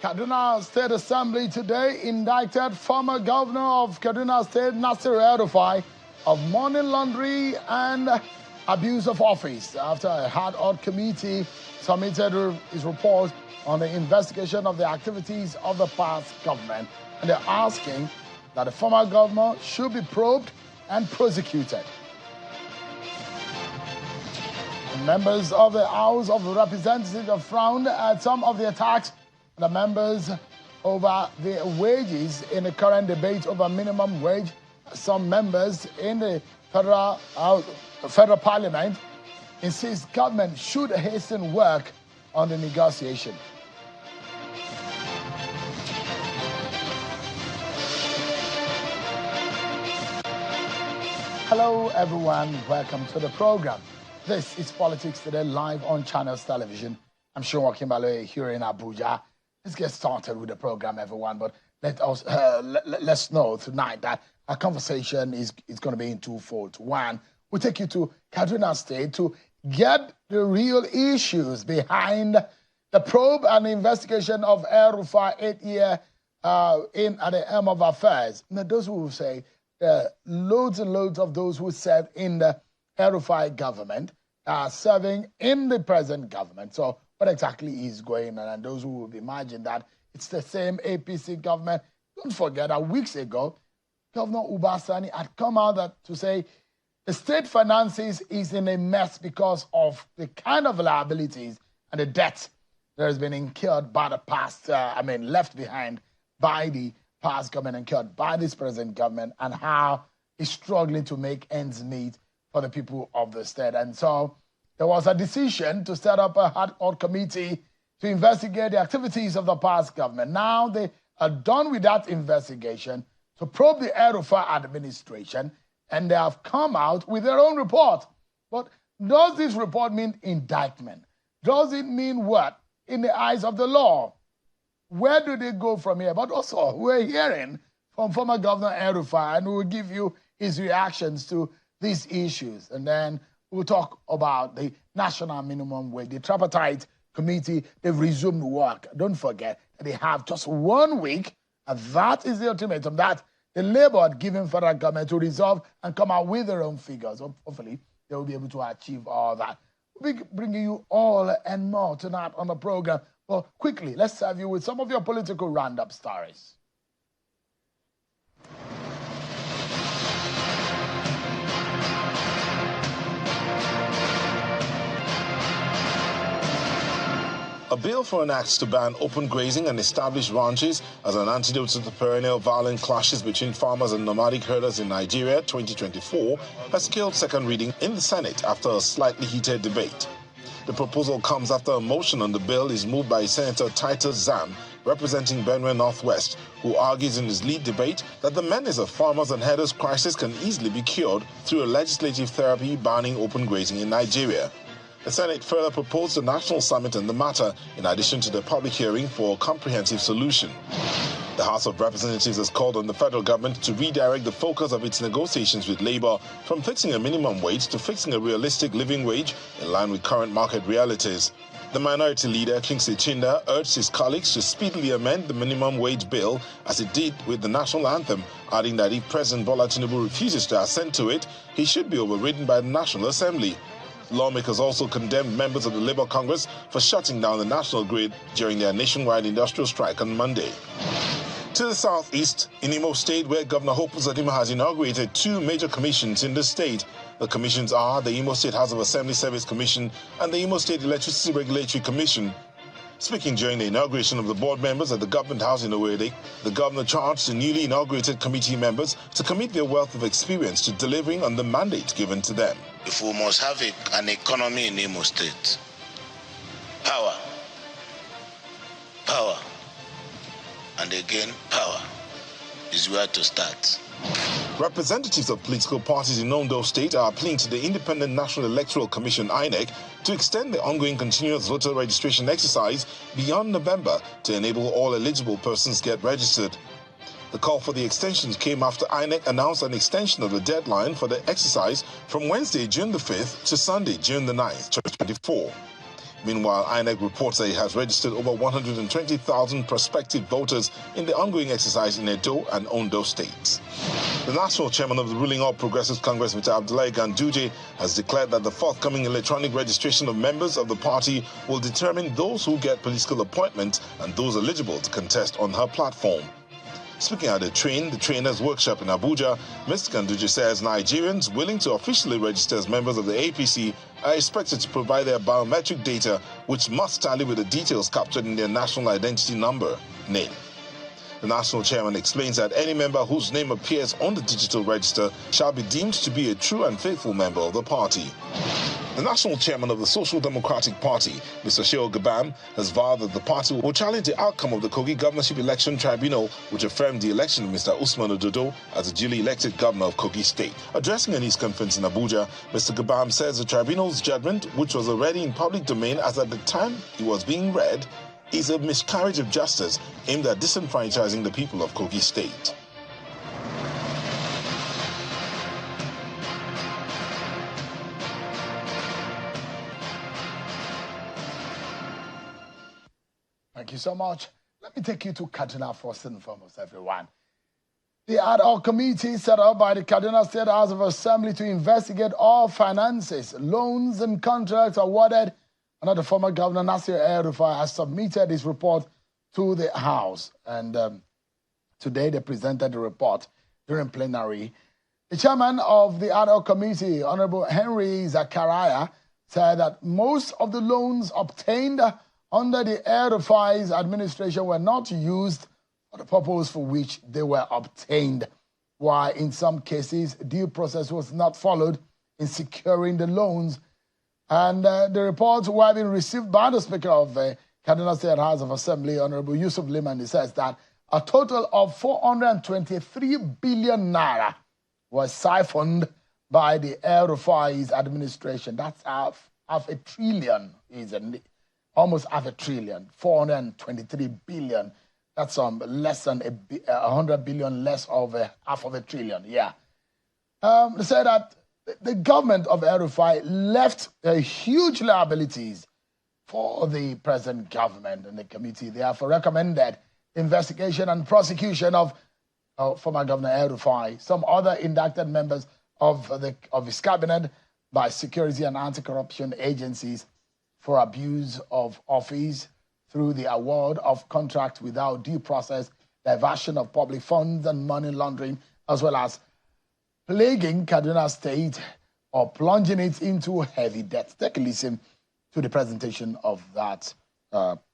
Kaduna State Assembly today indicted former governor of Kaduna State, El-Rufai, of money laundering and abuse of office after a hard-out committee submitted its report on the investigation of the activities of the past government. And they're asking that the former governor should be probed and prosecuted. The members of the House of Representatives have frowned at some of the attacks the members over the wages in the current debate over minimum wage. Some members in the federal parliament insist government should hasten work on the negotiation. Hello everyone, welcome to the program. This is Politics Today live on Channels Television. I'm Sean Wakimbalo here in Abuja. Let's get started with the program, everyone. But let's know tonight that our conversation is going to be in twofold. One, we'll take you to Kaduna State to get the real issues behind the probe and the investigation of El-Rufai 8 year at the helm of affairs. Now, those who will say loads and loads of those who serve in the El-Rufai government are serving in the present government. So what exactly is going on? And those who would imagine that it's the same APC government. Don't forget that weeks ago, Governor Ubasani had come out to say the state finances is in a mess because of the kind of liabilities and the debt that has been incurred by the past, left behind by the past government, incurred by this present government, and how it's struggling to make ends meet for the people of the state. And so there was a decision to set up a hard-out committee to investigate the activities of the past government. Now they are done with that investigation to probe the El-Rufai administration, and they have come out with their own report. But does this report mean indictment? Does it mean what in the eyes of the law? Where do they go from here? But also, we're hearing from former Governor El-Rufai, and we will give you his reactions to these issues. And then we'll talk about the national minimum wage. The tripartite committee, they've resumed work. Don't forget, they have just 1 week, and that is the ultimatum that the Labour had given federal government to resolve and come out with their own figures. Hopefully, they will be able to achieve all that. We'll be bringing you all and more tonight on the program. But quickly, let's serve you with some of your political roundup stories. A bill for an act to ban open grazing and establish ranches as an antidote to the perennial violent clashes between farmers and nomadic herders in Nigeria 2024 has killed second reading in the Senate after a slightly heated debate. The proposal comes after a motion on the bill is moved by Senator Titus Zam, representing Benue Northwest, who argues in his lead debate that the menace of farmers and herders crisis can easily be cured through a legislative therapy banning open grazing in Nigeria. The Senate further proposed a national summit on the matter, in addition to the public hearing for a comprehensive solution. The House of Representatives has called on the federal government to redirect the focus of its negotiations with Labour from fixing a minimum wage to fixing a realistic living wage in line with current market realities. The minority leader, Kingsley Chinda, urged his colleagues to speedily amend the minimum wage bill as it did with the national anthem, adding that if President Bola Tinubu refuses to assent to it, he should be overridden by the National Assembly. Lawmakers also condemned members of the Labour Congress for shutting down the national grid during their nationwide industrial strike on Monday. To the southeast, in Imo State, where Governor Hope Uzodinma has inaugurated 2 major commissions in the state. The commissions are the Imo State House of Assembly Service Commission and the Imo State Electricity Regulatory Commission. Speaking during the inauguration of the board members at the Government House in Owerri, the governor charged the newly inaugurated committee members to commit their wealth of experience to delivering on the mandate given to them. If we must have an economy in Imo State, power, and again power is where to start. Representatives of political parties in Ondo State are appealing to the Independent National Electoral Commission (INEC) to extend the ongoing continuous voter registration exercise beyond November to enable all eligible persons get registered. The call for the extensions came after INEC announced an extension of the deadline for the exercise from Wednesday, June the 5th to Sunday, June the 9th, 2024. Meanwhile, INEC reports that it has registered over 120,000 prospective voters in the ongoing exercise in Edo and Ondo states. The national chairman of the ruling All Progressives Congress, Mr. Abdullahi Ganduje, has declared that the forthcoming electronic registration of members of the party will determine those who get political appointments and those eligible to contest on her platform. Speaking at the trainers' workshop in Abuja, Mr. Ganduje says Nigerians willing to officially register as members of the APC are expected to provide their biometric data, which must tally with the details captured in their national identity number, NIN. The national chairman explains that any member whose name appears on the digital register shall be deemed to be a true and faithful member of the party. The national chairman of the Social Democratic Party, Mr. Shehu Gabam, has vowed that the party will challenge the outcome of the Kogi Governorship Election Tribunal, which affirmed the election of Mr. Usman Ododo as the duly elected governor of Kogi State. Addressing a news conference in Abuja, Mr. Gabam says the tribunal's judgment, which was already in public domain as at the time it was being read, is a miscarriage of justice aimed at disenfranchising the people of Kogi State. Thank you so much. Let me take you to Kaduna first and foremost, everyone. The ad hoc committee set up by the Kaduna State House of Assembly to investigate all finances, loans, and contracts awarded under the former governor Nasir El-Rufai has submitted his report to the House. And today they presented the report during plenary. The chairman of the ad hoc committee, Honorable Henry Zakaria, said that most of the loans obtained under the El-Rufai's administration were not used for the purpose for which they were obtained, while in some cases due process was not followed in securing the loans. And the reports were being received by the Speaker of the Kaduna State House of Assembly, Honorable Yusuf Liman. He says that a total of 423 billion naira was siphoned by the El-Rufai's administration. That's half a trillion, isn't it? Almost half a trillion, 423 billion. That's less than 100 billion less of half of a trillion, yeah. They said that the government of El-Rufai left huge liabilities for the present government, and the committee therefore recommended investigation and prosecution of former Governor El-Rufai, some other indicted members of his cabinet by security and anti-corruption agencies for abuse of office through the award of contract without due process, diversion of public funds and money laundering, as well as plaguing Kaduna State or plunging it into heavy debt. Take a listen to the presentation of that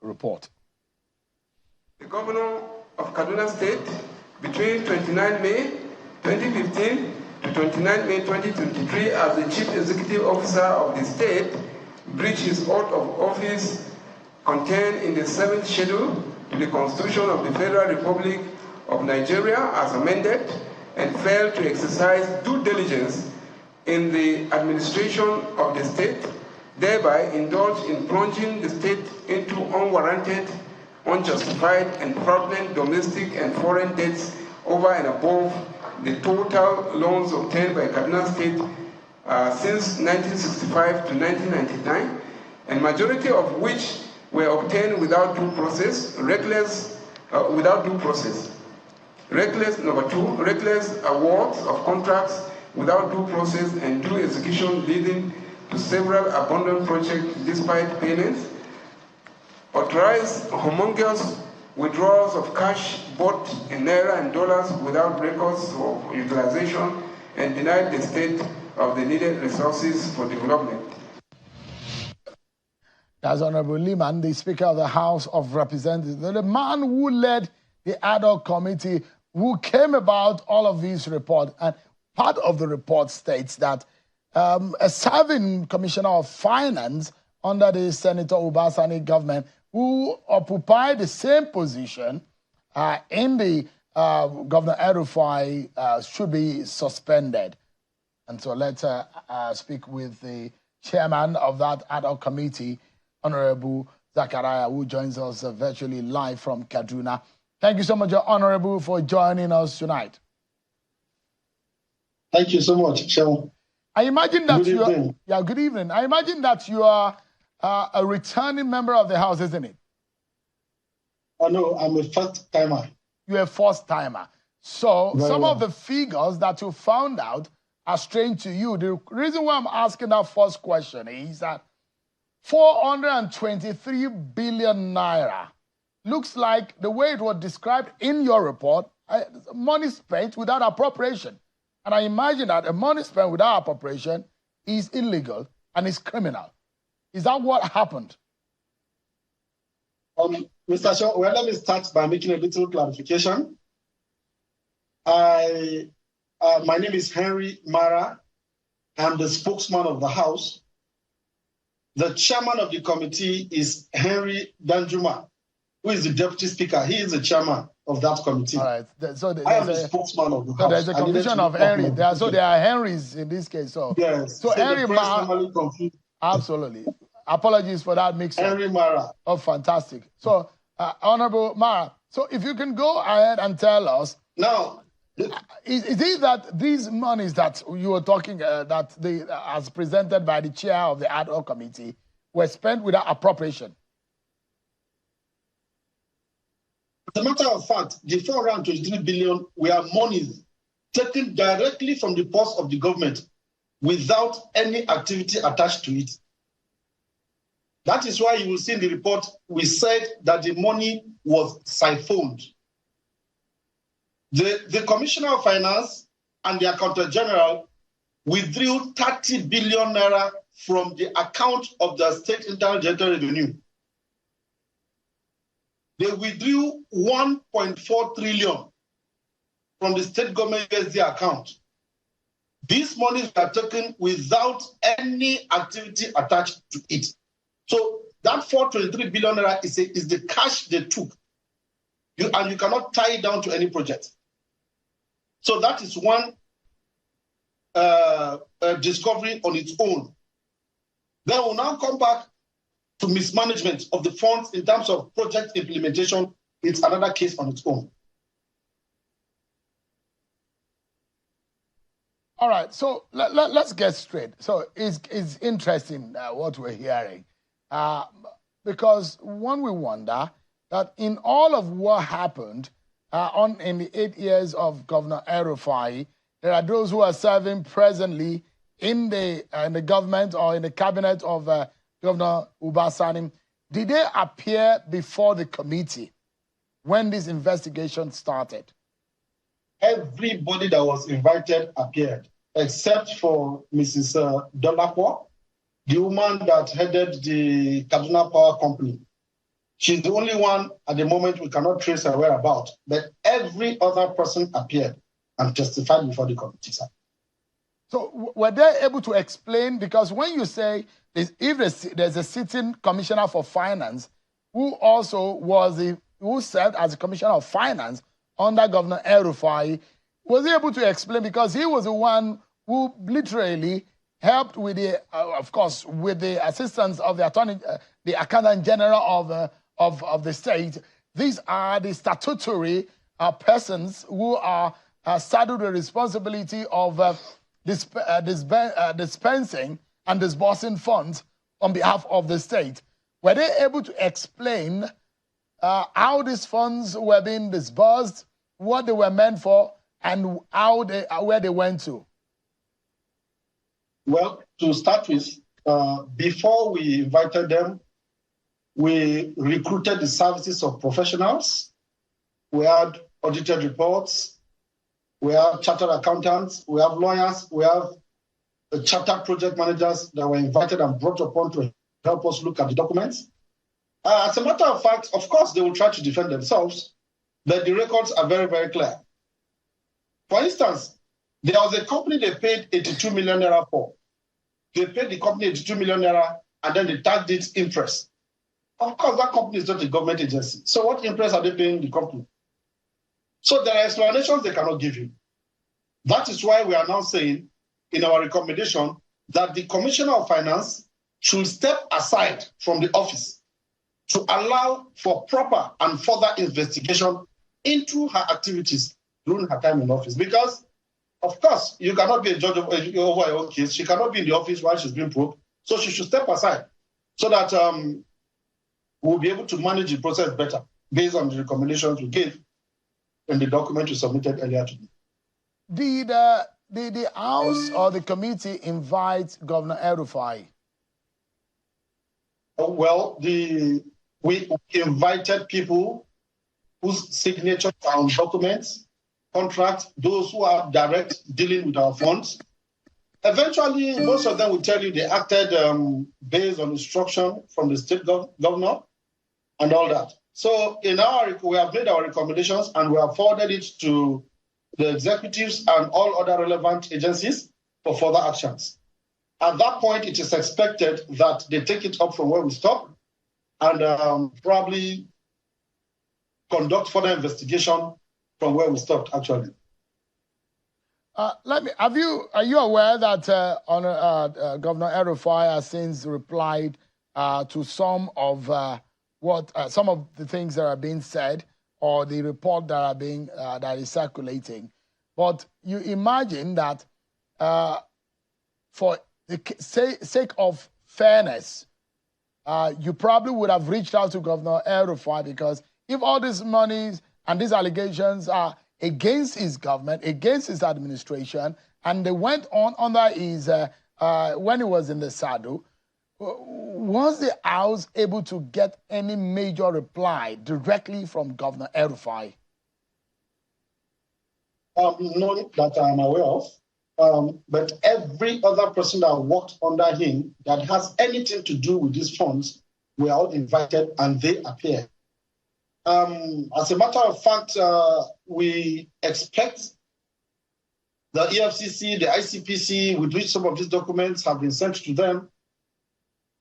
report. The governor of Kaduna State, between 29 May 2015 to 29 May 2023, as the Chief Executive Officer of the state, breached his oath of office contained in the 7th schedule to the Constitution of the Federal Republic of Nigeria as amended, and failed to exercise due diligence in the administration of the state, thereby indulged in plunging the state into unwarranted, unjustified, and fraudulent domestic and foreign debts over and above the total loans obtained by Kaduna State since 1965 to 1999, and majority of which were obtained without due process, Number two, reckless awards of contracts without due process and due execution, leading to several abandoned projects despite payments. Authorized humongous withdrawals of cash both in naira and dollars without records of utilization, and denied the state of the needed resources for development. That's Honorable Liman, the Speaker of the House of Representatives, the man who led the ad hoc committee who came about all of these reports. And part of the report states that a serving Commissioner of Finance under the Senator Ubasani government who occupied the same position in the Governor El-Rufai should be suspended. And so let's speak with the chairman of that ad hoc committee, Honorable Zakaria, who joins us virtually live from Kaduna. Thank you so much, Honorable, for joining us tonight. Thank you so much, Shell. I imagine that good evening. Yeah, good evening. I imagine that you are a returning member of the House, isn't it? No, I'm a first timer. You're a first timer. So some well. of the figures that you found out are strange to you. The reason why I'm asking that first question is that 423 billion naira looks like the way it was described in your report, money spent without appropriation. And I imagine that a money spent without appropriation is illegal and is criminal. Is that what happened? Mr. Shaw, well, let me start by making a little clarification. My name is Henry Mara. I'm the spokesman of the House. The chairman of the committee is Henry Danjuma, who is the deputy speaker. He is the chairman of that committee. All right. I am the spokesman of the House. So there's a commission of Henry. So there are Henrys in this case. So yes. So Henry Mara. Absolutely. Apologies for that mix-up. Henry Mara. Oh, fantastic. So, Honorable Mara, so if you can go ahead and tell us. Now, is it that these monies that you were talking, as presented by the chair of the ad hoc committee, were spent without appropriation? As a matter of fact, the 423 billion were monies taken directly from the purse of the government without any activity attached to it. That is why you will see in the report, we said that the money was siphoned. The Commissioner of Finance and the Accountant General withdrew 30 billion naira from the account of the State Internal General Revenue. They withdrew 1.4 trillion from the state government USD account. These monies were taken without any activity attached to it. So that 423 billion naira is the cash they took. And you cannot tie it down to any project. So that is one discovery on its own. Then we'll now come back to mismanagement of the funds in terms of project implementation. It's another case on its own. All right, so let's get straight. So it's interesting what we're hearing. Because one will wonder that in all of what happened in the 8 years of Governor El-Rufai, there are those who are serving presently in the government or in the cabinet of Governor Uba Sani. Did they appear before the committee when this investigation started? Everybody that was invited appeared, except for Mrs. Dolapo, the woman that headed the Kaduna Power Company. She's the only one at the moment we cannot trace her whereabouts, but every other person appeared and testified before the committee. So were they able to explain? Because when you say if there's a sitting commissioner for finance who also who served as a commissioner of finance under Governor El-Rufai, was he able to explain? Because he was the one who literally helped with with the assistance of the Accountant General of the state. These are the statutory persons who are saddled with the responsibility of dispensing and disbursing funds on behalf of the state. Were they able to explain how these funds were being disbursed, what they were meant for, and where they went to? Well, to start with, before we invited them, we recruited the services of professionals. We had audited reports. We have chartered accountants. We have lawyers. We have chartered project managers that were invited and brought upon to help us look at the documents. As a matter of fact, of course, they will try to defend themselves, but the records are very, very clear. For instance, there was a company they paid 82 million naira for. They paid the company 82 million naira and then they tagged it interest. Of course, that company is not a government agency. So what interest are they paying the company? So there are explanations they cannot give you. That is why we are now saying in our recommendation that the Commissioner of Finance should step aside from the office to allow for proper and further investigation into her activities during her time in office. Because, of course, you cannot be a judge over your own case. She cannot be in the office while she's being probed. So she should step aside so that we'll be able to manage the process better based on the recommendations we gave in the document we submitted earlier today. Did the House or the committee invite Governor El-Rufai? Well, we invited people whose signatures are on documents, contracts, those who are direct dealing with our funds. Eventually, most of them will tell you they acted based on instruction from the state governor and all that. So we have made our recommendations and we have forwarded it to the executives and all other relevant agencies for further actions. At that point, it is expected that they take it up from where we stop and probably conduct further investigation from where we stopped, actually. Are you aware that Governor El-Rufai has since replied to some of the things that are being said or the report that is circulating? But you imagine that for the sake of fairness, you probably would have reached out to Governor El-Rufai, because if all these monies and these allegations are against his government, against his administration, and they went on under his, when he was in the saddle, was the House able to get any major reply directly from Governor El-Rufai? None that I'm aware of. But every other person that worked under him that has anything to do with these funds were all invited and they appeared. As a matter of fact, we expect the EFCC, the ICPC, with which some of these documents have been sent to them,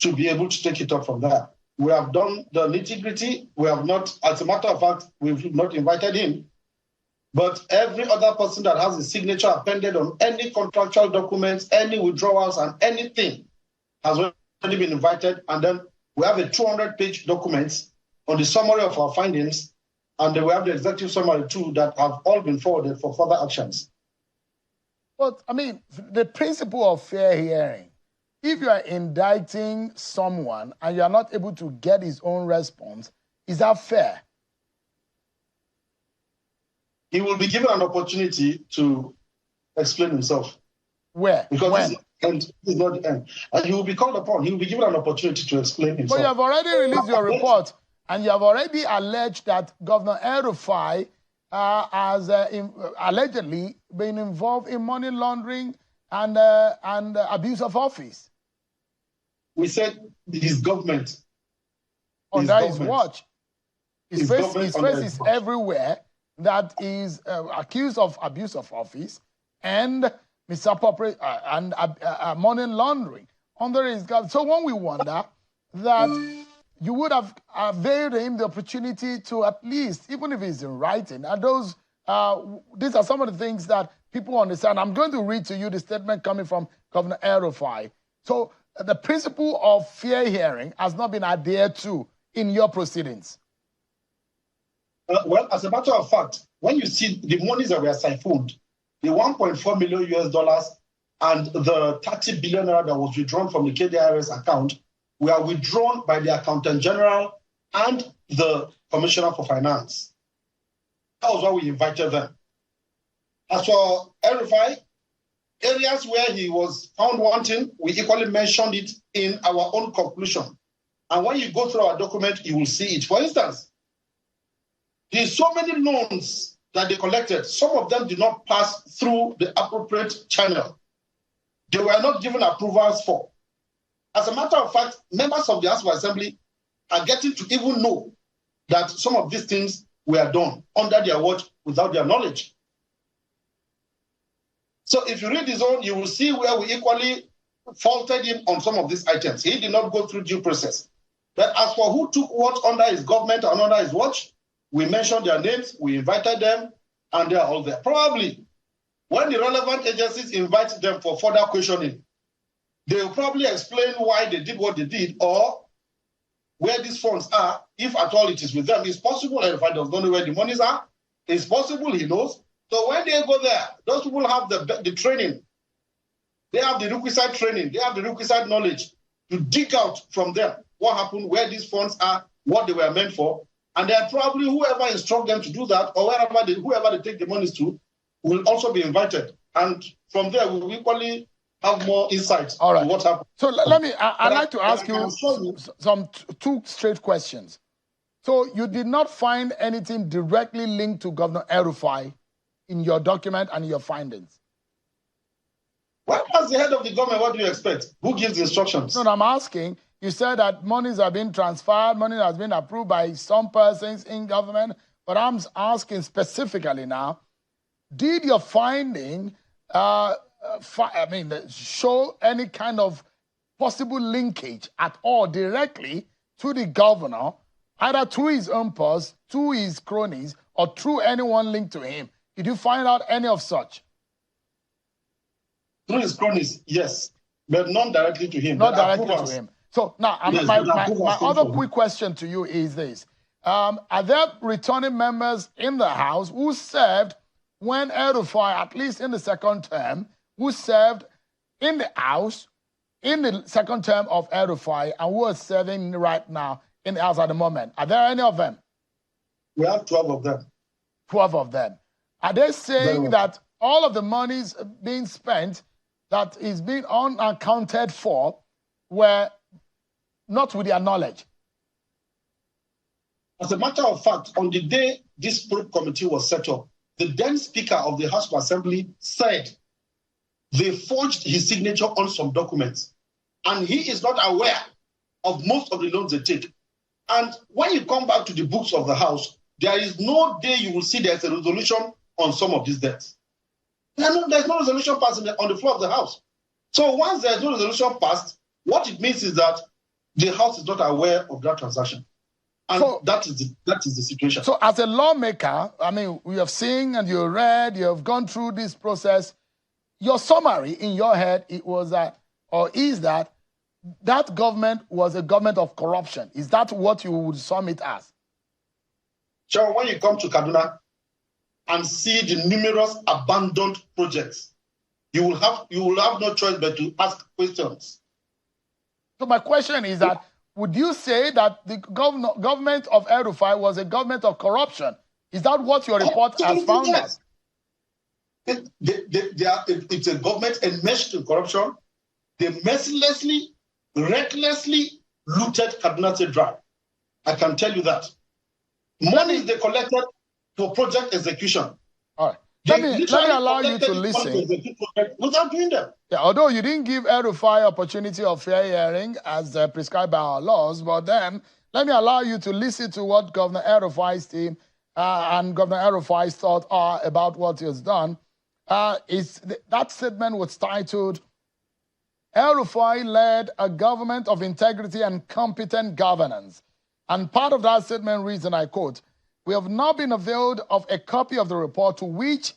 to be able to take it up from there. We have done the nitty-gritty. We have not, as a matter of fact, we've not invited him. But every other person that has a signature appended on any contractual documents, any withdrawals, and anything has already been invited. And then we have a 200-page document on the summary of our findings, and then we have the executive summary too that have all been forwarded for further actions. But, I mean, the principle of fair hearing, if you are indicting someone and you are not able to get his own response, is that fair? He will be given an opportunity to explain himself. Where? Because when? This is not the end. And he will be called upon. He will be given an opportunity to explain himself. But you have already released your report, and you have already alleged that Governor El-Rufai has allegedly been involved in money laundering and abuse of office. We said his government. Under his watch. His face is everywhere. That is accused of abuse of office and misappropriation and money laundering under his government. So when we wonder that you would have availed him the opportunity to at least, even if it's in writing, and those these are some of the things that people understand. I'm going to read to you the statement coming from Governor El-Rufai. So the principle of fair hearing has not been adhered to in your proceedings. Well, as a matter of fact, when you see the monies that were siphoned, the $1.4 million and the 30 billion naira that was withdrawn from the KDIRS account were withdrawn by the Accountant General and the Commissioner for Finance. That was why we invited them. As for El-Rufai, areas where he was found wanting, we equally mentioned it in our own conclusion. And when you go through our document, you will see it. For instance, there's so many loans that they collected. Some of them did not pass through the appropriate channel. They were not given approvals for. As a matter of fact, members of the House of Assembly are getting to even know that some of these things were done under their watch without their knowledge. So if you read his own, you will see where we equally faulted him on some of these items. He did not go through due process. But as for who took what under his government and under his watch, we mentioned their names, we invited them, and they are all there. Probably, when the relevant agencies invite them for further questioning, they will probably explain why they did what they did or where these funds are, if at all it is with them. It's possible El-Rufai does not know where the monies are. It's possible he knows. So when they go there, those people have the training. They have the requisite training. They have the requisite knowledge to dig out from them what happened, where these funds are, what they were meant for, and then probably whoever instruct them to do that, or whoever they take the monies to, will also be invited. And from there, we will equally have more insight to what happened. So let me, I'd like to ask you some two straight questions. So you did not find anything directly linked to Governor El-Rufai in your document and your findings? Well, as the head of the government, what do you expect? Who gives the instructions? No, I'm asking. You said that monies have been transferred, money has been approved by some persons in government, but I'm asking specifically now, did your finding show any kind of possible linkage at all directly to the governor, either to his own purse, to his cronies, or through anyone linked to him? Did you find out any of such? Through his cronies, yes, but not directly to him. Not directly to him. So now, yes, my other quick question to you is this. Are there returning members in the House who served when El-Rufai, at least in the second term, who served in the House in the second term of El-Rufai and who are serving right now in the House at the moment? Are there any of them? We have 12 of them. 12 of them. Are they saying that all of the monies being spent that is being unaccounted for were not with their knowledge? As a matter of fact, on the day this probe committee was set up, the then Speaker of the House of Assembly said they forged his signature on some documents, and he is not aware of most of the loans they take. And when you come back to the books of the House, there is no day you will see there's a resolution on some of these debts. There's no resolution passed on the floor of the House. So once there's no resolution passed, what it means is that the House is not aware of that transaction. And so, that is the situation. So as a lawmaker, I mean, we have seen and you read, you have gone through this process. Your summary in your head, it was that, or is that government was a government of corruption. Is that what you would sum it as? Sure, when you come to Kaduna and see the numerous abandoned projects, you will have no choice but to ask questions. So my question is that, would you say that the government of El-Rufai was a government of corruption? Is that what your report has found out? It's a government enmeshed in corruption. They mercilessly, recklessly looted Kaduna State dry. I can tell you that. Money they collected for project execution. All right. Let me allow you to listen. Without doing them. Yeah, although you didn't give El-Rufai opportunity of fair hearing as prescribed by our laws, but then let me allow you to listen to what Governor El-Rufai's team and Governor El-Rufai's thoughts are about what he has done. That statement was titled, El-Rufai led a government of integrity and competent governance. And part of that statement reads, and I quote, "We have not been availed of a copy of the report to which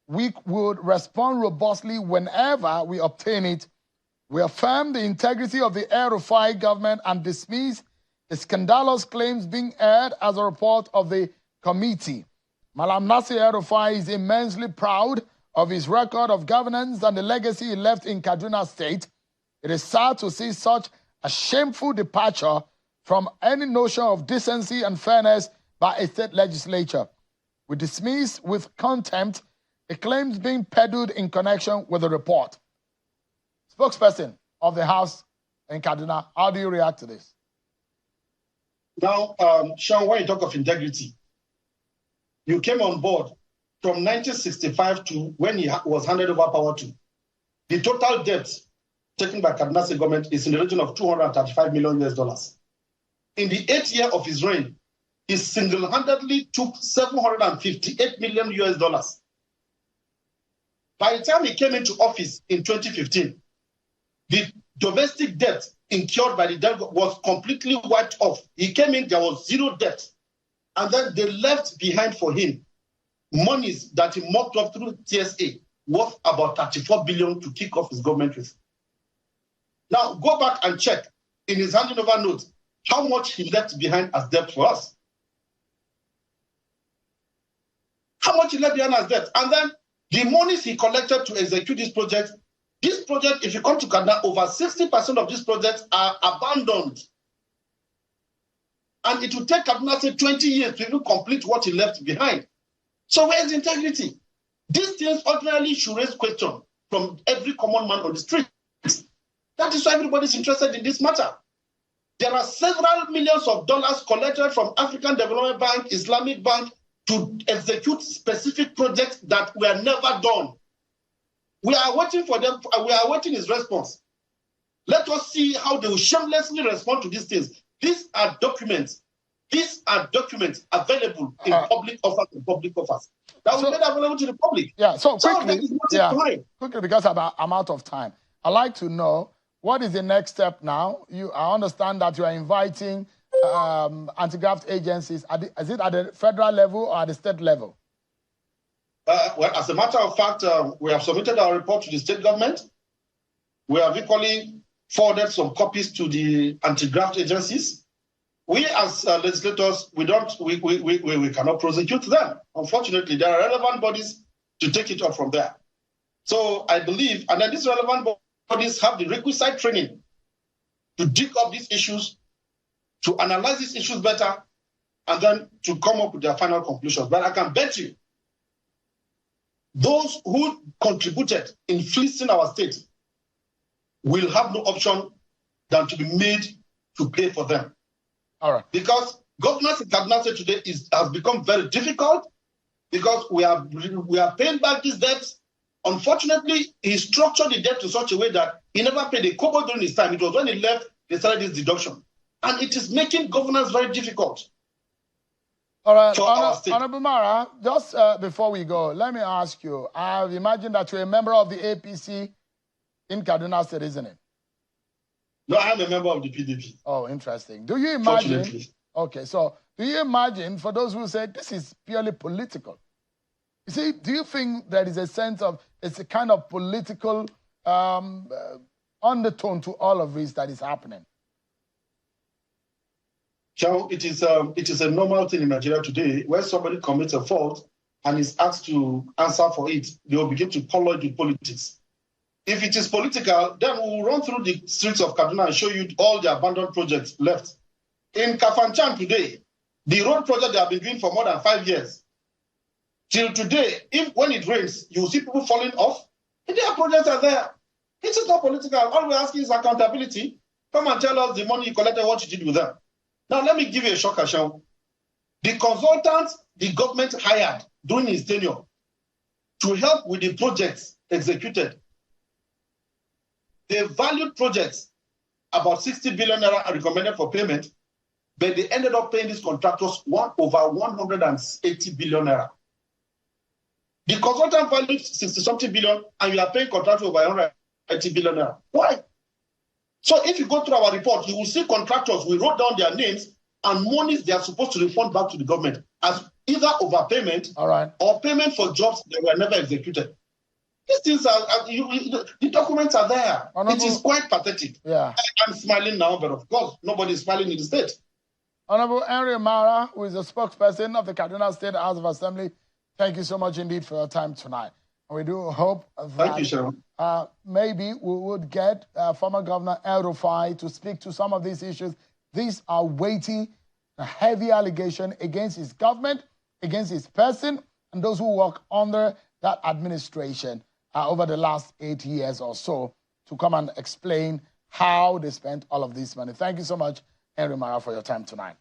we would respond robustly whenever we obtain it. We affirm the integrity of the El-Rufai government and dismiss the scandalous claims being aired as a report of the committee. Malam Nasir El-Rufai is immensely proud of his record of governance and the legacy he left in Kaduna State. It is sad to see such a shameful departure from any notion of decency and fairness by a state legislature. We dismiss with contempt the claims being peddled in connection with the report." Spokesperson of the House in Kaduna, how do you react to this? Now, Sean, when you talk of integrity, you came on board from 1965 to when he was handed over power to. The total debt taken by Kaduna State government is in the region of $235 million. In the 8th year of his reign, he single-handedly took $758 million. By the time he came into office in 2015, the domestic debt incurred by the debt was completely wiped off. He came in, there was zero debt. And then they left behind for him monies that he mocked up through TSA worth about $34 billion to kick off his government with. Now, go back and check in his handing over notes how much he left behind as debt for us. How much he left behind as debt. And then the monies he collected to execute this project, if you come to Kaduna, over 60% of these projects are abandoned. And it will take Kaduna State 20 years to even complete what he left behind. So where's the integrity? These things ordinarily should raise questions from every common man on the street. That is why everybody's interested in this matter. There are several millions of dollars collected from African Development Bank, Islamic Bank, to execute specific projects that were never done. We are waiting for them. We are waiting his response. Let us see how they will shamelessly respond to these things. These are documents. These are documents available in public offers. That will be made available to the public. Yeah, so quickly, quickly because I'm out of time. I'd like to know, what is the next step now? I understand that you are inviting anti-graft agencies. Is it at the federal level or at the state level? Well, as a matter of fact, we have submitted our report to the state government. We have equally forwarded some copies to the anti-graft agencies. We as legislators, we cannot prosecute them. Unfortunately, there are relevant bodies to take it up from there. So I believe, and then these relevant bodies have the requisite training to dig up these issues, to analyze these issues better, and then to come up with their final conclusions. But I can bet you, those who contributed in fleecing our state will have no option than to be made to pay for them. All right. Because governance in Kaduna State today has become very difficult because we are paying back these debts. Unfortunately, he structured the debt to such a way that he never paid a kobo during his time. It was when he left, they started this deduction. And it is making governance very difficult. All right, Honorable Mara, just before we go, let me ask you, I've imagined that you're a member of the APC in Kaduna State, isn't it? No, I'm a member of the PDP. Oh, interesting. Do you imagine? Fortunately. Okay, so do you imagine, for those who say this is purely political, you see, do you think there is a sense of, it's a kind of political undertone to all of this that is happening? So it is a normal thing in Nigeria today where somebody commits a fault and is asked to answer for it, they will begin to color it with politics. If it is political, then we will run through the streets of Kaduna and show you all the abandoned projects left. In Kafanchan today, the road project they have been doing for more than 5 years. Till today, when it rains, you will see people falling off. Their projects are there. It is not political. All we're asking is accountability. Come and tell us the money you collected, what you did with them. Now, let me give you a shocker, Sean. The consultants the government hired during his tenure to help with the projects executed, they valued projects about 60 billion naira recommended for payment, but they ended up paying these contractors over 180 billion naira. The consultant valued 60-something billion, and you are paying contractors over 180 billion naira. Why? So if you go through our report, you will see contractors, we wrote down their names and monies they are supposed to refund back to the government as either overpayment or payment for jobs that were never executed. These things the documents are there. It is quite pathetic. Yeah. I'm smiling now, but of course, nobody is smiling in the state. Honorable Henry Mara, who is the spokesperson of the Kaduna State House of Assembly, thank you so much indeed for your time tonight. We do hope that maybe we would get former Governor El-Rufai to speak to some of these issues. These are weighty, heavy allegations against his government, against his person, and those who work under that administration over the last 8 years or so to come and explain how they spent all of this money. Thank you so much, Henry Mara, for your time tonight.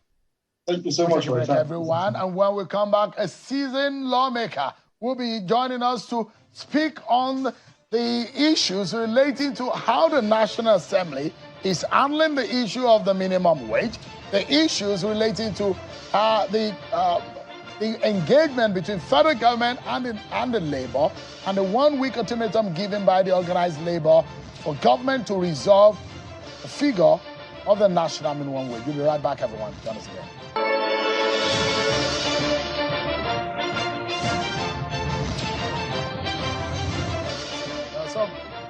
Thank you so much for your time, everyone. And when we come back, a seasoned lawmaker will be joining us to speak on the issues relating to how the National Assembly is handling the issue of the minimum wage, the issues relating to the engagement between federal government and the labor, and the 1 week ultimatum given by the organized labor for government to resolve the figure of the national minimum wage. We'll be right back, everyone. Join us again. So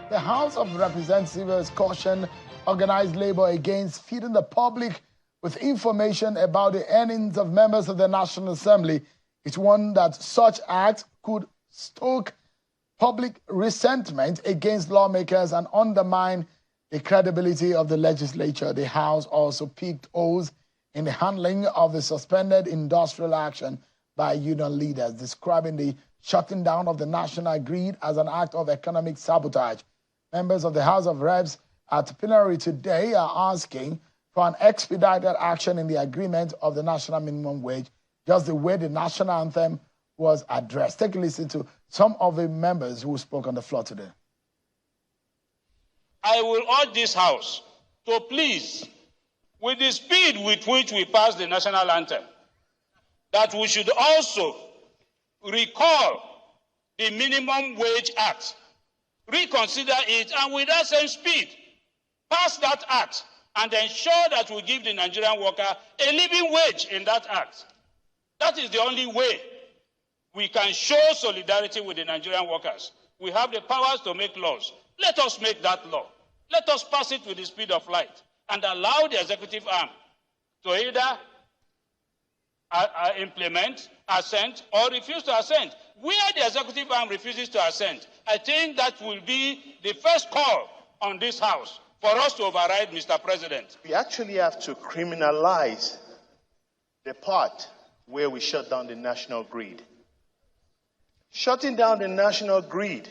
the House of Representatives cautioned organized labor against feeding the public with information about the earnings of members of the National Assembly. It's one that such acts could stoke public resentment against lawmakers and undermine the credibility of the legislature. The House also picked holes in the handling of the suspended industrial action by union leaders, describing the shutting down of the national grid as an act of economic sabotage. Members of the House of Reps at plenary today are asking for an expedited action in the agreement of the national minimum wage, just the way the national anthem was addressed. Take a listen to some of the members who spoke on the floor today. I will urge this House to please, with the speed with which we pass the national anthem, that we should also recall the Minimum Wage Act, reconsider it, and with that same speed, pass that act and ensure that we give the Nigerian worker a living wage in that act. That is the only way we can show solidarity with the Nigerian workers. We have the powers to make laws. Let us make that law. Let us pass it with the speed of light and allow the executive arm to either implement, assent, or refuse to assent. Where the executive arm refuses to assent, I think that will be the first call on this House for us to override, Mr. President. We actually have to criminalize the part where we shut down the national grid. Shutting down the national grid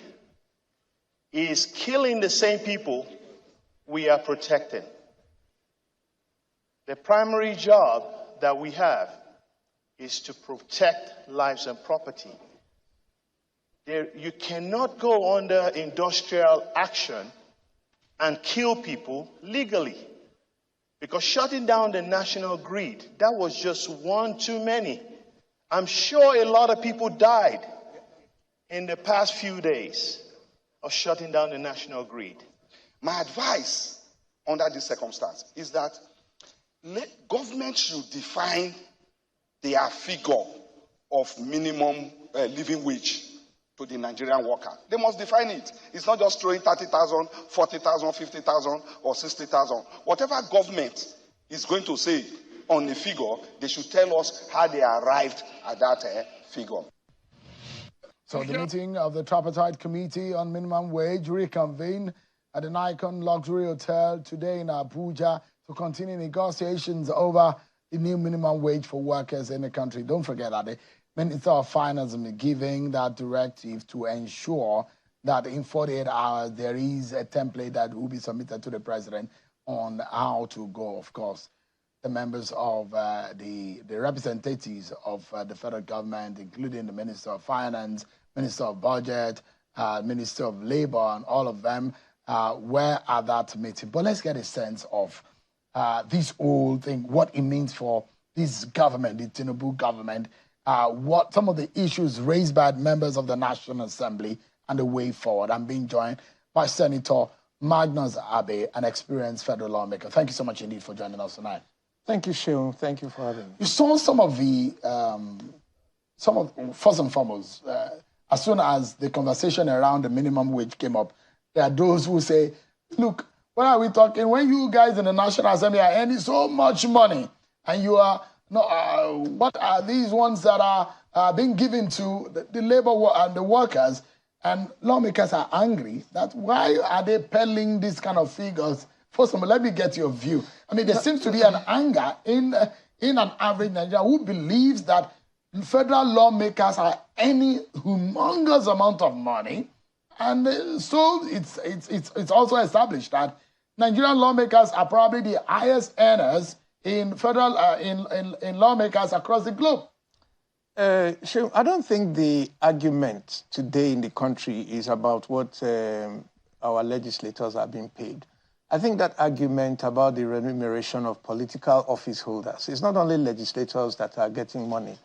is killing the same people we are protecting. The primary job that we have is to protect lives and property. You cannot go under industrial action and kill people legally. Because shutting down the national grid, that was just one too many. I'm sure a lot of people died in the past few days of shutting down the national grid. My advice under this circumstance is that government should define their figure of minimum living wage to the Nigerian worker. They must define it. It's not just throwing 30,000, 40,000, 50,000, or 60,000. Whatever government is going to say on the figure, they should tell us how they arrived at that figure. So the meeting of the Tripartite Committee on Minimum Wage reconvened at the Nikon Luxury Hotel today in Abuja to continue negotiations over the new minimum wage for workers in the country. Don't forget that the Minister of Finance is giving that directive to ensure that in 48 hours there is a template that will be submitted to the President on how to go. Of course, the members of the representatives of the federal government, including the Minister of Finance, Minister of Budget, Minister of Labor, and all of them were at that meeting. But let's get a sense of this whole thing, what it means for this government, the Tinubu government, what some of the issues raised by members of the National Assembly and the way forward. I'm being joined by Senator Magnus Abe, an experienced federal lawmaker. Thank you so much indeed for joining us tonight. Thank you, Sheung. Thank you for having me. You saw some of first and foremost, as soon as the conversation around the minimum wage came up, there are those who say, look, what are we talking? When you guys in the National Assembly are earning so much money, and you are, what are these ones that are being given to the labor and the workers? And lawmakers are angry. That why are they peddling these kind of figures? First of all, let me get your view. I mean, there seems to be an anger in an average Nigerian who believes that federal lawmakers are earning humongous amount of money, and so it's also established that Nigerian lawmakers are probably the highest earners in federal in lawmakers across the globe. Sure. I don't think the argument today in the country is about what our legislators are being paid. I think that argument about the remuneration of political office holders, it's not only legislators that are getting money.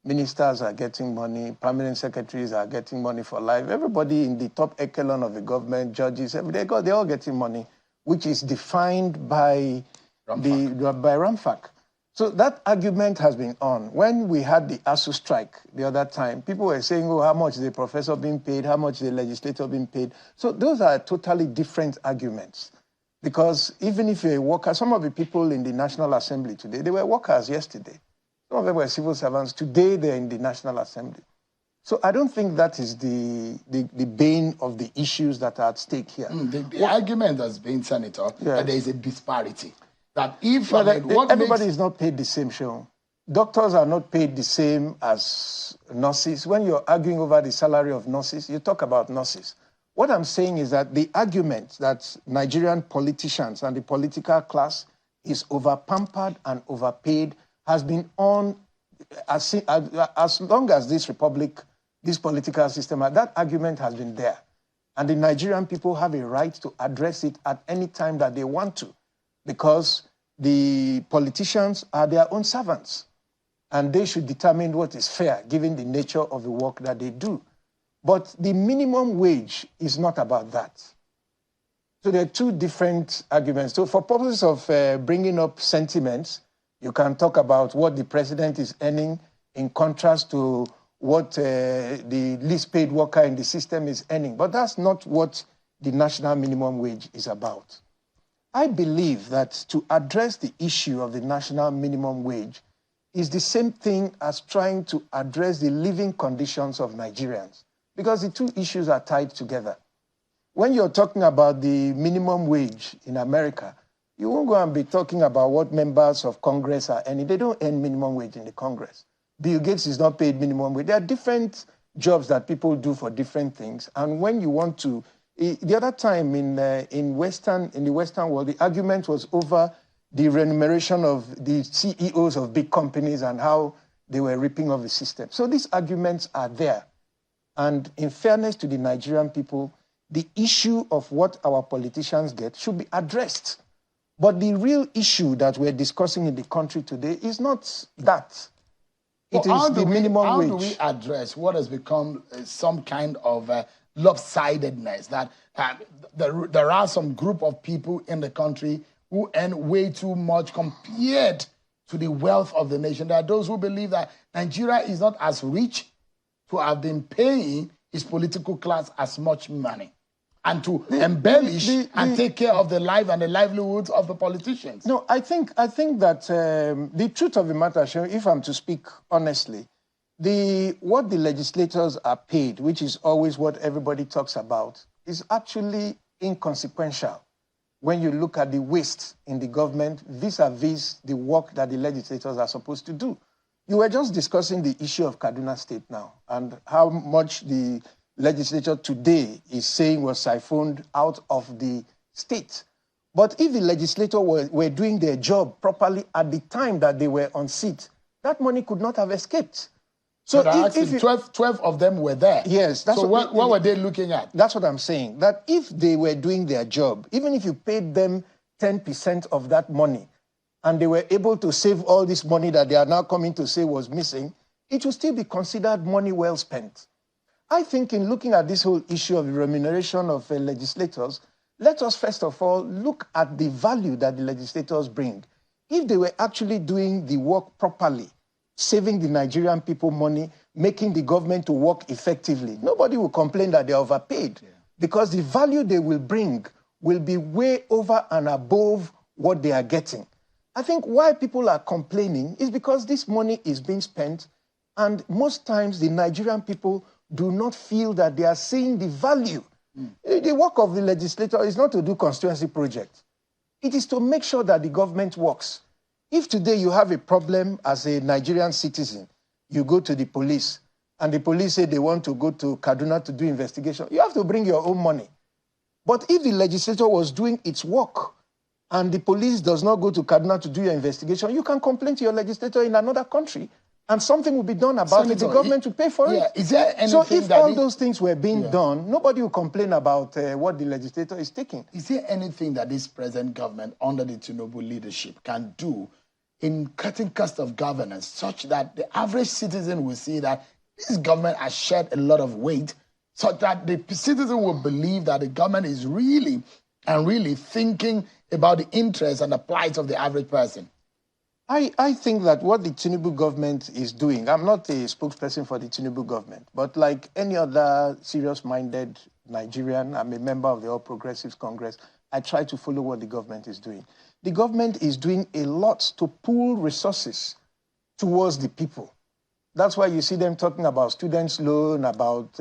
Ministers are getting money, permanent secretaries are getting money for life. Everybody in the top echelon of the government, judges, they're all getting money, which is defined by RAMFAC. So that argument has been on. When we had the ASU strike the other time, people were saying, oh, how much is the professor being paid? How much is the legislator being paid? So those are totally different arguments. Because even if you're a worker, some of the people in the National Assembly today, they were workers yesterday. Some of them were civil servants. Today, they're in the National Assembly. So I don't think that is the bane of the issues that are at stake here. The argument has been, Senator, that there is a disparity. That if everybody is not paid the same, Sean. Doctors are not paid the same as nurses. When you're arguing over the salary of nurses, you talk about nurses. What I'm saying is that the argument that Nigerian politicians and the political class is over-pampered and overpaid has been on as long as this republic, this political system, that argument has been there. And the Nigerian people have a right to address it at any time that they want to, because the politicians are their own servants. And they should determine what is fair, given the nature of the work that they do. But the minimum wage is not about that. So there are two different arguments. So for purposes of bringing up sentiments, you can talk about what the president is earning in contrast to what the least paid worker in the system is earning. But that's not what the national minimum wage is about. I believe that to address the issue of the national minimum wage is the same thing as trying to address the living conditions of Nigerians, because the two issues are tied together. When you're talking about the minimum wage in America, you won't go and be talking about what members of Congress are earning. They don't earn minimum wage in the Congress. Bill Gates is not paid minimum wage. There are different jobs that people do for different things. And when you want to, the other time in the Western world, the argument was over the remuneration of the CEOs of big companies and how they were ripping off the system. So these arguments are there. And in fairness to the Nigerian people, the issue of what our politicians get should be addressed. But the real issue that we're discussing in the country today is not that. It is the minimum wage. How do we address what has become some kind of lopsidedness, that there are some group of people in the country who earn way too much compared to the wealth of the nation? There are those who believe that Nigeria is not as rich to have been paying its political class as much money and to embellish and take care of the life and the livelihoods of the politicians. No, I think that the truth of the matter, if I'm to speak honestly, what the legislators are paid, which is always what everybody talks about, is actually inconsequential when you look at the waste in the government vis-a-vis the work that the legislators are supposed to do. You were just discussing the issue of Kaduna State now and how much the legislature today is saying was siphoned out of the state. But if the legislator were doing their job properly at the time that they were on seat, that money could not have escaped. So if 12 of them were there. Yes. So what were they looking at? That's what I'm saying. That if they were doing their job, even if you paid them 10% of that money, and they were able to save all this money that they are now coming to say was missing, it will still be considered money well spent. I think in looking at this whole issue of the remuneration of legislators, let us first of all look at the value that the legislators bring. If they were actually doing the work properly, saving the Nigerian people money, making the government to work effectively, nobody will complain that they're overpaid, because the value they will bring will be way over and above what they are getting. I think why people are complaining is because this money is being spent, and most times the Nigerian people do not feel that they are seeing the value. The work of the legislator is not to do constituency projects. It is to make sure that the government works. If today you have a problem as a Nigerian citizen, you go to the police, and the police say they want to go to Kaduna to do investigation, you have to bring your own money. But if the legislature was doing its work, and the police does not go to Kaduna to do your investigation, you can complain to your legislator in another country, and something will be done about it. The government will pay for it. Is there anything so if all those things were being done, nobody will complain about what the legislator is taking. Is there anything that this present government under the Tinubu leadership can do in cutting cost of governance such that the average citizen will see that this government has shed a lot of weight, such that the citizen will believe that the government is really and really thinking about the interests and the plight of the average person? I think that what the Tinubu government is doing, I'm not a spokesperson for the Tinubu government, but like any other serious-minded Nigerian, I'm a member of the All Progressives Congress, I try to follow what the government is doing. The government is doing a lot to pool resources towards the people. That's why you see them talking about students' loan, about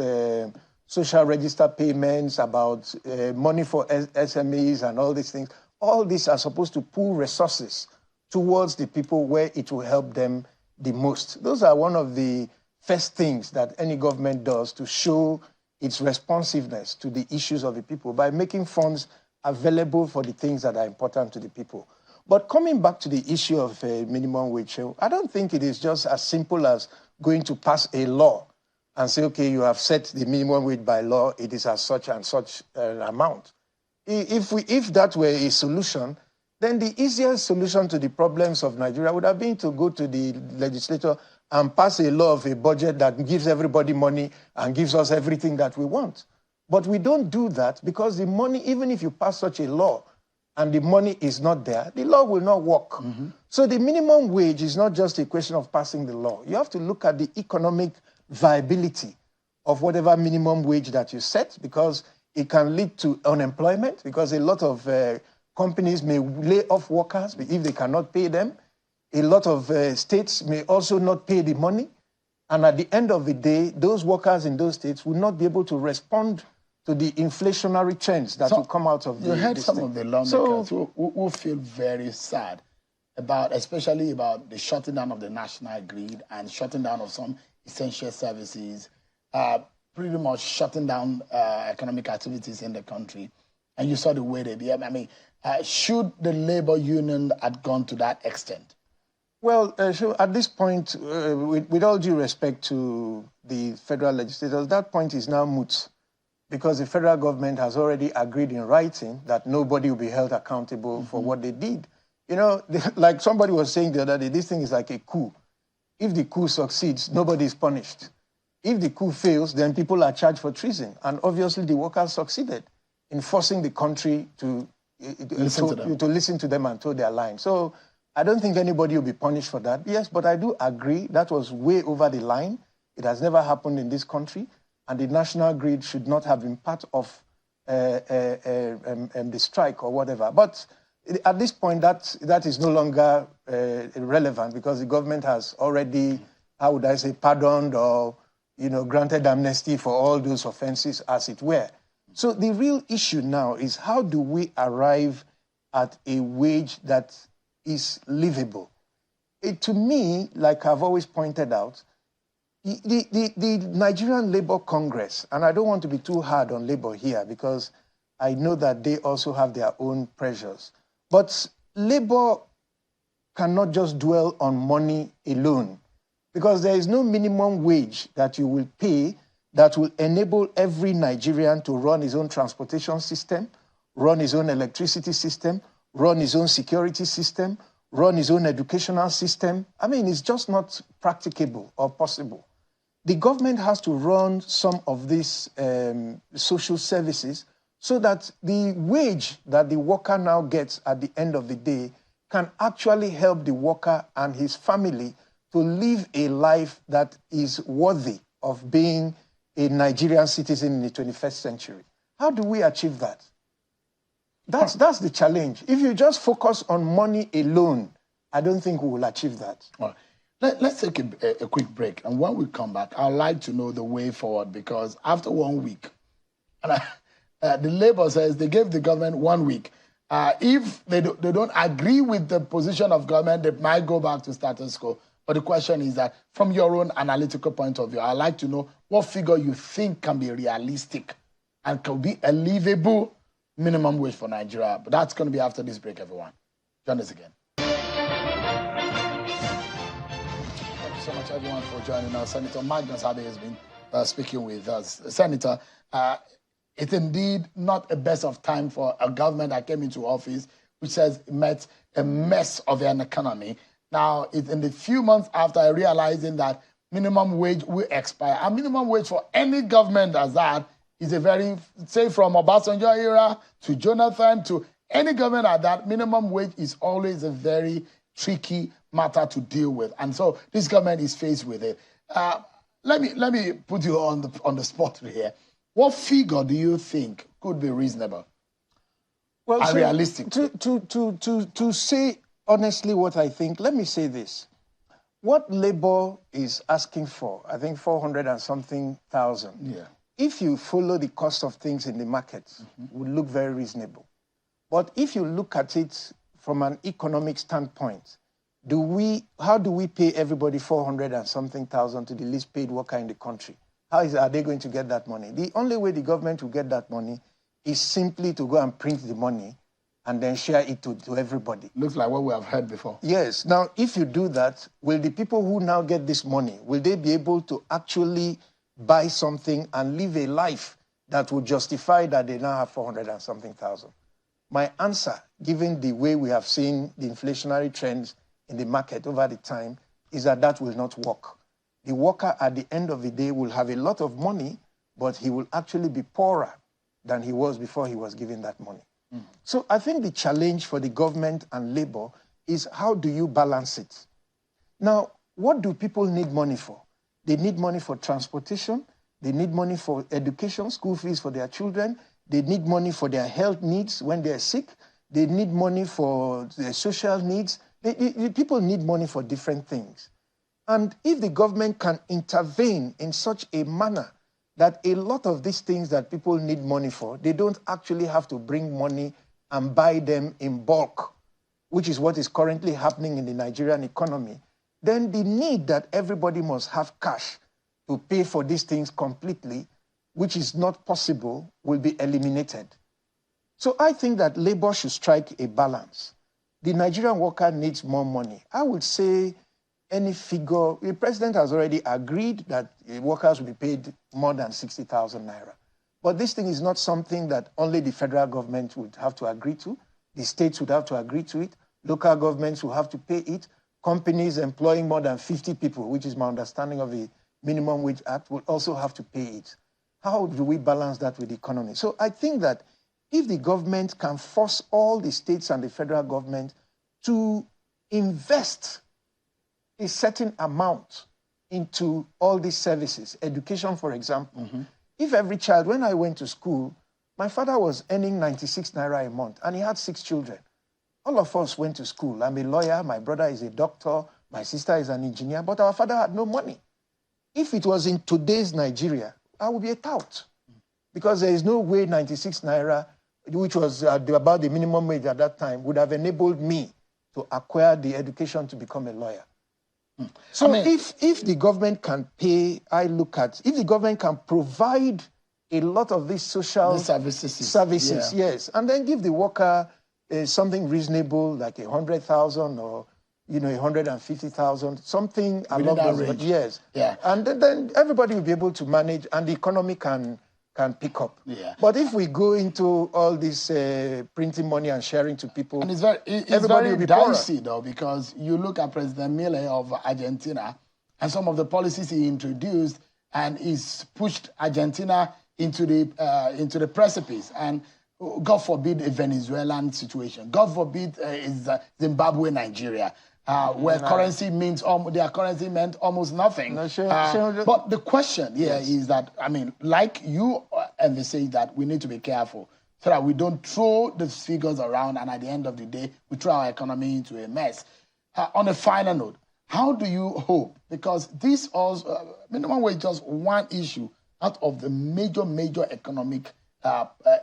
social register payments, about money for SMEs and all these things. all these are supposed to pool resources towards the people where it will help them the most. Those are one of the first things that any government does to show its responsiveness to the issues of the people by making funds available for the things that are important to the people. But coming back to the issue of minimum wage, I don't think it is just as simple as going to pass a law and say, okay, you have set the minimum wage by law, it is as such and such amount. If that were a solution, then the easiest solution to the problems of Nigeria would have been to go to the legislature and pass a law of a budget that gives everybody money and gives us everything that we want. But we don't do that because the money, even if you pass such a law and the money is not there, the law will not work. Mm-hmm. So the minimum wage is not just a question of passing the law. You have to look at the economic viability of whatever minimum wage that you set, because it can lead to unemployment, because a lot of companies may lay off workers if they cannot pay them. A lot of states may also not pay the money. And at the end of the day, those workers in those states will not be able to respond to the inflationary trends that will come out of the... You heard some of the lawmakers who feel very sad about, especially about the shutting down of the national grid and shutting down of some essential services, pretty much shutting down economic activities in the country. And you saw the way they behave. I mean, should the labor union have gone to that extent? Well, so at this point, with all due respect to the federal legislators, that point is now moot, because the federal government has already agreed in writing that nobody will be held accountable for what they did. You know, like somebody was saying the other day, this thing is like a coup. If the coup succeeds, nobody is punished. If the coup fails, then people are charged for treason. And obviously the workers succeeded in forcing the country to listen to them and toe their line. So I don't think anybody will be punished for that. Yes, but I do agree that was way over the line. It has never happened in this country. And the national grid should not have been part of the strike or whatever. But at this point, that is no longer relevant, because the government has already, how would I say, pardoned or granted amnesty for all those offenses, as it were. So the real issue now is, how do we arrive at a wage that is livable? To me, like I've always pointed out, the Nigerian Labour Congress, and I don't want to be too hard on Labour here because I know that they also have their own pressures, but Labour cannot just dwell on money alone, because there is no minimum wage that you will pay that will enable every Nigerian to run his own transportation system, run his own electricity system, run his own security system, run his own educational system. I mean, it's just not practicable or possible. The government has to run some of these social services so that the wage that the worker now gets at the end of the day can actually help the worker and his family to live a life that is worthy of being a Nigerian citizen in the 21st century. How do we achieve that? That's the challenge. If you just focus on money alone, I don't think we will achieve that. All right. Let's take a quick break. And when we come back, I'd like to know the way forward, because after 1 week, and the Labour says they gave the government 1 week. If they don't agree with the position of government, they might go back to status quo. But the question is that, from your own analytical point of view, I'd like to know what figure you think can be realistic and can be a livable minimum wage for Nigeria. But that's going to be after this break, everyone. Join us again. Thank you so much, everyone, for joining us. Senator Magnus Abe has been speaking with us. Senator, it's indeed not a best of time for a government that came into office, which has met a mess of an economy. Now, it's in the few months after realizing that minimum wage will expire. A minimum wage for any government as that is a very, say from Obasanjo era to Jonathan to any government at that, minimum wage is always a very tricky matter to deal with. And so this government is faced with it. Let me put you on the spot here. What figure do you think could be reasonable and realistic? To say honestly what I think, let me say this. What Labour is asking for, I think 400 and something thousand, if you follow the cost of things in the market, would look very reasonable. But if you look at it from an economic standpoint, how do we pay everybody 400 and something thousand to the least paid worker in the country? Are they going to get that money? The only way the government will get that money is simply to go and print the money and then share it to everybody. Looks like what we have heard before. Yes. Now, if you do that, will the people who now get this money, will they be able to actually buy something and live a life that will justify that they now have 400 and something thousand? My answer, given the way we have seen the inflationary trends in the market over the time, is that will not work. The worker at the end of the day will have a lot of money, but he will actually be poorer than he was before he was given that money. Mm. So I think the challenge for the government and labor is how do you balance it? Now, what do people need money for? They need money for transportation. They need money for education, school fees for their children. They need money for their health needs when they're sick. They need money for their social needs. People need money for different things. And if the government can intervene in such a manner that a lot of these things that people need money for, they don't actually have to bring money and buy them in bulk, which is what is currently happening in the Nigerian economy, then the need that everybody must have cash to pay for these things completely, which is not possible, will be eliminated. So I think that labor should strike a balance. The Nigerian worker needs more money. I would say any figure, the president has already agreed that workers will be paid more than 60,000 naira. But this thing is not something that only the federal government would have to agree to. The states would have to agree to it. Local governments will have to pay it. Companies employing more than 50 people, which is my understanding of the Minimum Wage Act, will also have to pay it. How do we balance that with the economy? So I think that if the government can force all the states and the federal government to invest a certain amount into all these services, education, for example. Mm-hmm. If every child, when I went to school, my father was earning 96 naira a month and he had 6 children. All of us went to school. I'm a lawyer, my brother is a doctor, my sister is an engineer, but our father had no money. If it was in today's Nigeria, I would be a tout. Because there is no way 96 naira, which was about the minimum wage at that time, would have enabled me to acquire the education to become a lawyer. So if the government can pay, if the government can provide a lot of these social services, yes, and then give the worker something reasonable like 100,000 or 150,000, something along those lines. Yes, yeah, and then everybody will be able to manage, and the economy can pick up. Yeah. But if we go into all this printing money and sharing to people, and it's very dicey though, because you look at President Milei of Argentina and some of the policies he introduced, and he's pushed Argentina into the precipice. And God forbid a Venezuelan situation. God forbid is Zimbabwe, Nigeria. Where currency means their currency meant almost nothing. No, but the question here is that, like you emphasize that we need to be careful so that we don't throw the figures around and at the end of the day, we throw our economy into a mess. On a final note, how do you hope, because this also, minimum wage is just one issue out of the major economic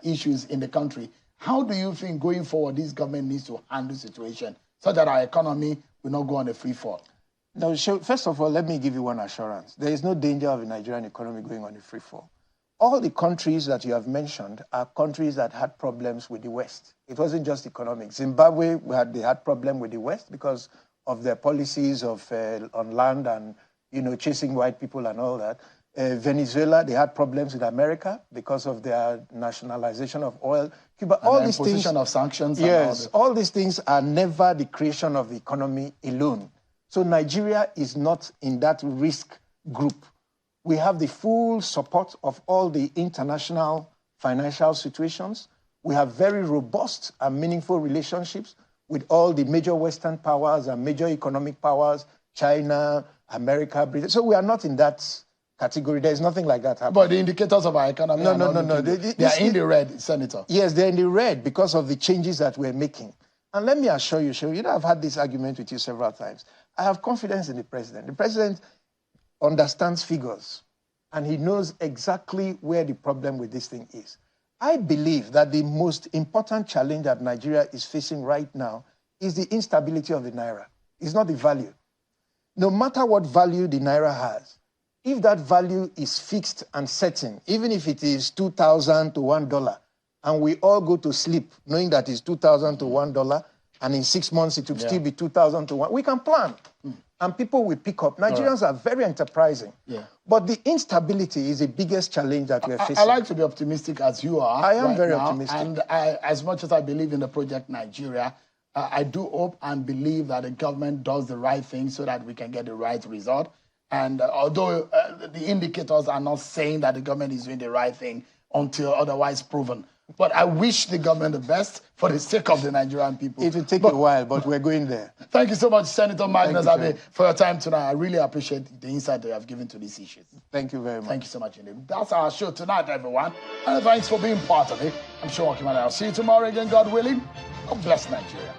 issues in the country. How do you think going forward this government needs to handle the situation so that our economy will not go on a free fall? No, first of all, let me give you one assurance. There is no danger of the Nigerian economy going on a free fall. All the countries that you have mentioned are countries that had problems with the West. It wasn't just economic. Zimbabwe, they had problem with the West because of their policies of on land and chasing white people and all that. Venezuela, they had problems with America because of their nationalization of oil. Cuba, and all these things of sanctions. Yes, all these things are never the creation of the economy alone. So Nigeria is not in that risk group. We have the full support of all the international financial situations. We have very robust and meaningful relationships with all the major Western powers and major economic powers, China, America, Britain. So we are not in that category. There is nothing like that happening. But the indicators of our economy no. They are in the red, Senator. Yes, they're in the red because of the changes that we're making. And let me assure you, I've had this argument with you several times. I have confidence in the president. The president understands figures, and he knows exactly where the problem with this thing is. I believe that the most important challenge that Nigeria is facing right now is the instability of the Naira. It's not the value. No matter what value the Naira has, if that value is fixed and certain, even if it is 2,000 to $1, and we all go to sleep knowing that it's 2,000 to $1, and in 6 months it will still be 2,000 to $1, we can plan. And people will pick up. Nigerians are very enterprising. But the instability is the biggest challenge that we're facing. I like to be optimistic as you are. I am very optimistic. And as much as I believe in the Project Nigeria, I do hope and believe that the government does the right thing so that we can get the right result. And although the indicators are not saying that the government is doing the right thing until otherwise proven. But I wish the government the best for the sake of the Nigerian people. It will take a while, but we're going there. Thank you so much, Senator Magnus Abe, for your time tonight. I really appreciate the insight that you have given to these issues. Thank you very much. Thank you so much, indeed. That's our show tonight, everyone. And thanks for being part of it. I'm sure I'll see you tomorrow again, God willing. God bless Nigeria.